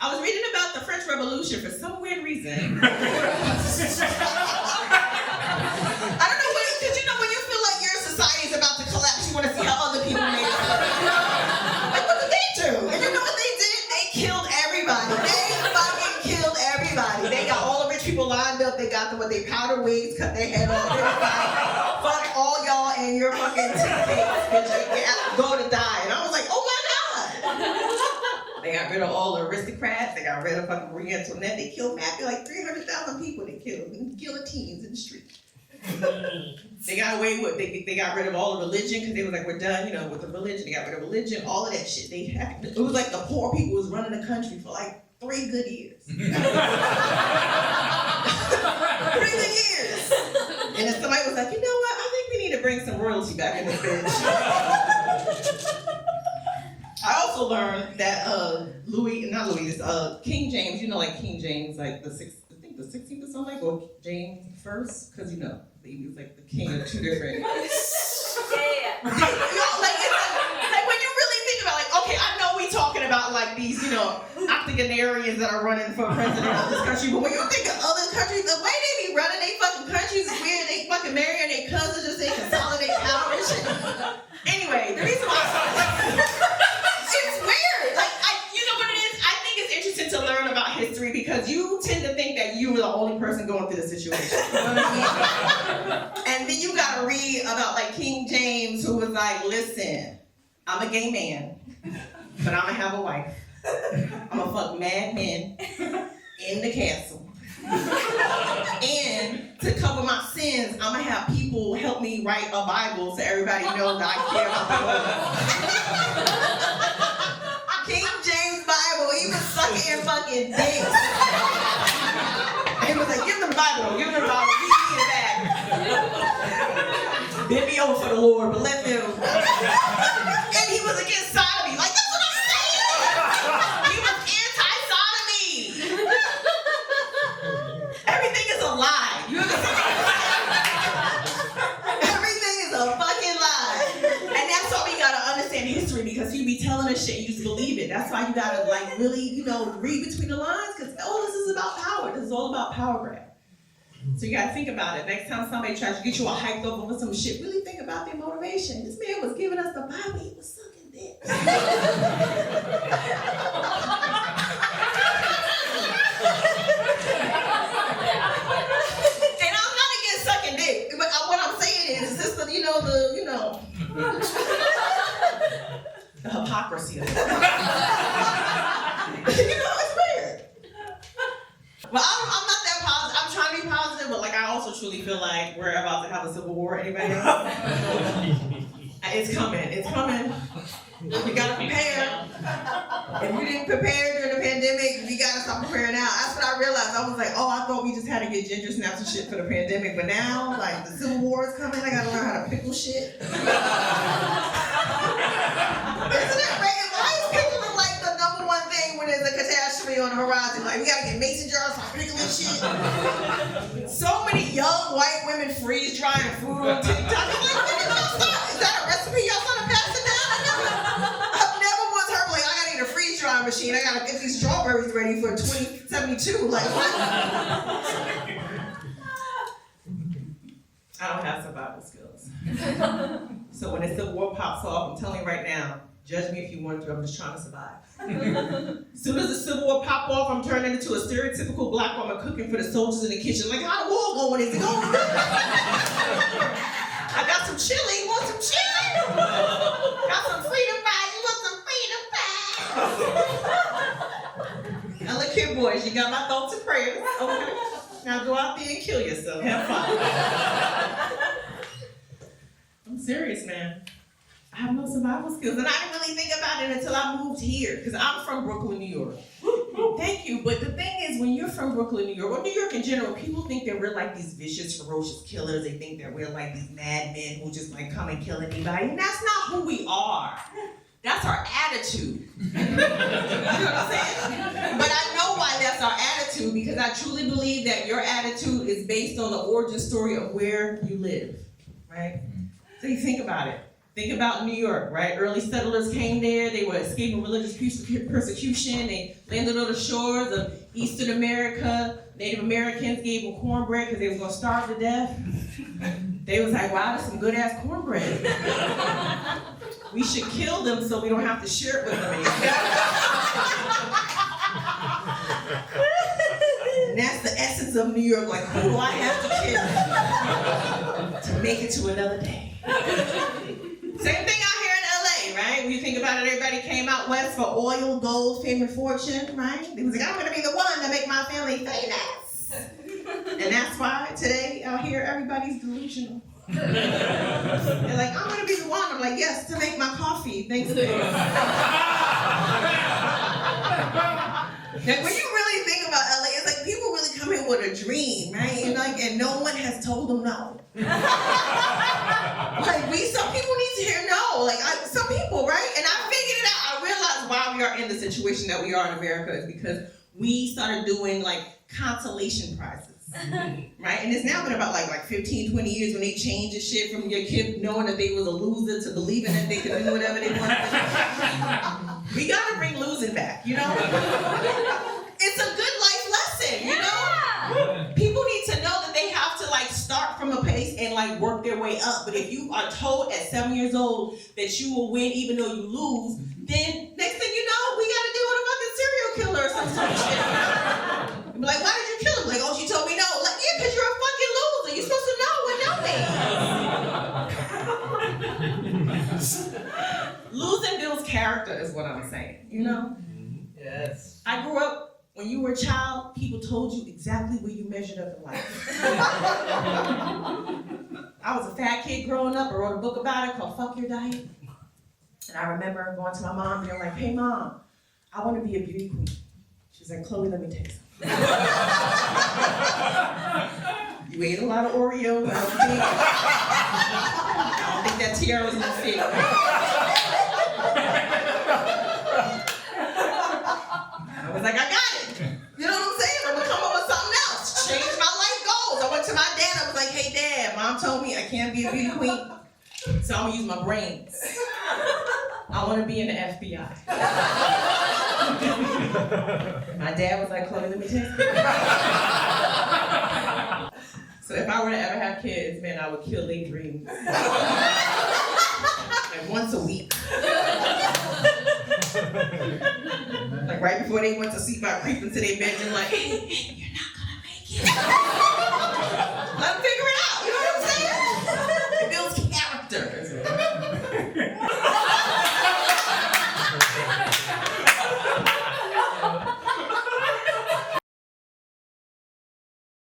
I was reading about the French Revolution for some weird reason. I don't know what, because you know when you feel like your society is about to collapse, you want to see how other people made it. Like, what did they do? And you know what they did? They killed everybody. They fucking killed everybody. They got all the rich people lined up. They got them with their powder wigs, cut their head off. They were like, fuck all y'all and your fucking toothpaste, bitch. You go to die. And I was like, oh my God. They got rid of all the aristocrats. They got rid of fucking Marie Antoinette. They killed like 300,000 people. They killed in guillotines in the street. They got away with, they got rid of all the religion because they were like, we're done, you know, with the religion. They got rid of religion, all of that shit. It was like the poor people was running the country for like 3 good years. 3 good years. And then somebody was like, you know what? I think we need to bring some royalty back in this bitch. I also learned that King James, you know, like King James, like the 16th or something, like, or James first, because you know, he was like the king of 2 different. Yeah. You know, like when you really think about, like, okay, I know we talking about like these, you know, octogenarians that are running for president of this country, but when you think of other countries, the way they be running they fucking countries is weird. They fucking marrying their cousins just they consolidate power and shit. Anyway, the reason why it's weird. Like, you know what it is? I think it's interesting to learn about history because you tend to think that you were the only person going through the situation. You know what I mean? And then you gotta read about like King James, who was like, listen, I'm a gay man, but I'm gonna have a wife. I'm gonna fuck mad men in the castle. And to cover my sins, I'm gonna have people help me write a Bible so everybody knows that I care about the Lord. King James Bible, he was sucking and fucking dicks. He was like, give them the Bible, give them the Bible, give me it back. Bend me over for the Lord, but let them. And he was against sodomy. Like, that's what I'm saying. He was anti-sodomy. Everything is a lie. You understand? Everything is a fucking lie. And that's why we gotta understand history, because you be telling us shit, you just believe it. That's why you gotta like really, you know, read between the lines, because all this is about power. This is all about power grab. So you gotta think about it. Next time somebody tries to get you all hyped up over some shit, really think about their motivation. This man was giving us the Bible, he was sucking dick. But what I'm saying is this, the hypocrisy of it. It's weird. Well, I'm not that positive. I'm trying to be positive, but like I also truly feel like we're about to have a civil war. Anybody else? It's coming. It's coming. We gotta prepare. If you didn't prepare during the pandemic, we gotta start preparing now. That's what I realized. I was like, oh, I thought we just had to get ginger snaps and shit for the pandemic, but now, like, the Civil War is coming. I gotta learn how to pickle shit. Isn't it right? Why is pickling like the #1 thing when there's a catastrophe on the horizon? Like, we gotta get mason jars for pickling shit. So many young white women freeze drying food on TikTok. I'm like, when did y'all start? Is that a recipe y'all started passing down? I've never once heard like, I gotta eat a freeze drying machine. I gotta get these strawberries ready for 2072. Like, what? I don't have survival skills. So when the Civil War pops off, I'm telling you right now, judge me if you want to, I'm just trying to survive. As soon as the Civil War pop off, I'm turning into a stereotypical black woman cooking for the soldiers in the kitchen. Like, how the war going? Is it going? I got some chili. You want some chili? Got some freedom fries. You want some freedom fries? Now look here, boys. You got my thoughts and prayers. Okay. Now go out there and kill yourself. Have fun. I'm serious, man. I have no survival skills, and I didn't really think about it until I moved here, because I'm from Brooklyn, New York. Thank you, but the thing is, when you're from Brooklyn, New York, or New York in general, people think that we're like these vicious, ferocious killers. They think that we're like these madmen who just like come and kill anybody, and that's not who we are. That's our attitude. You know what I'm saying? But I know why that's our attitude, because I truly believe that your attitude is based on the origin story of where you live, right? So you think about it. Think about New York, right? Early settlers came there. They were escaping religious persecution. They landed on the shores of Eastern America. Native Americans gave them cornbread because they was going to starve to death. They was like, wow, that's some good-ass cornbread. We should kill them so we don't have to share it with them anymore. And that's the essence of New York. Like, who do I have to kill to make it to another day? Same thing out here in LA, right? When you think about it, everybody came out west for oil, gold, fame, and fortune, right? They was like, I'm gonna be the one to make my family famous. And that's why today out here, everybody's delusional. They're like, I'm gonna be the one. I'm like, yes, to make my coffee. Thanks, babe. Like, when you really think about LA, it's like people really come here with a dream, right? And no one has told them no. Like, some people need to hear no. Like, some people, right? And I figured it out. I realized why we are in the situation that we are in America is because we started doing, like, consolation prizes. Right? And it's now been about like 15, 20 years when they changed the shit from your kid knowing that they was a loser to believing that they could do whatever they wanted to do. We gotta bring losing back, you know? It's a good life lesson, you know? People need to know that they have to like start from a place and like work their way up. But if you are told at 7 years old that you will win even though you lose, then next thing you know, we gotta deal with a fucking serial killer or some sort of shit. Like, why did you kill him? Like, oh, she told me no. Like, yeah, because you're a fucking loser. You're supposed to know what no means. Losing builds character is what I'm saying, you know? Yes. I grew up, when you were a child, people told you exactly where you measured up in life. I was a fat kid growing up. I wrote a book about it called Fuck Your Diet. And I remember going to my mom and being like, hey, Mom, I want to be a beauty queen. She's like, Chloe, let me tell you something. You ate a lot of Oreos. I don't think that tiara was gonna fit. I was like, I got it. You know what I'm saying? I'm gonna come up with something else. Change my life goals. I went to my dad. I was like, hey, Dad, Mom told me I can't be a beauty queen, so I'm gonna use my brains. I want to be in the FBI. My dad was like, Chloe, let me tell you. So if I were to ever have kids, man, I would kill their dreams. Like once a week. Like right before they went to sleep, I creep into their bedroom like, hey, you're not gonna make it. Let them figure it out.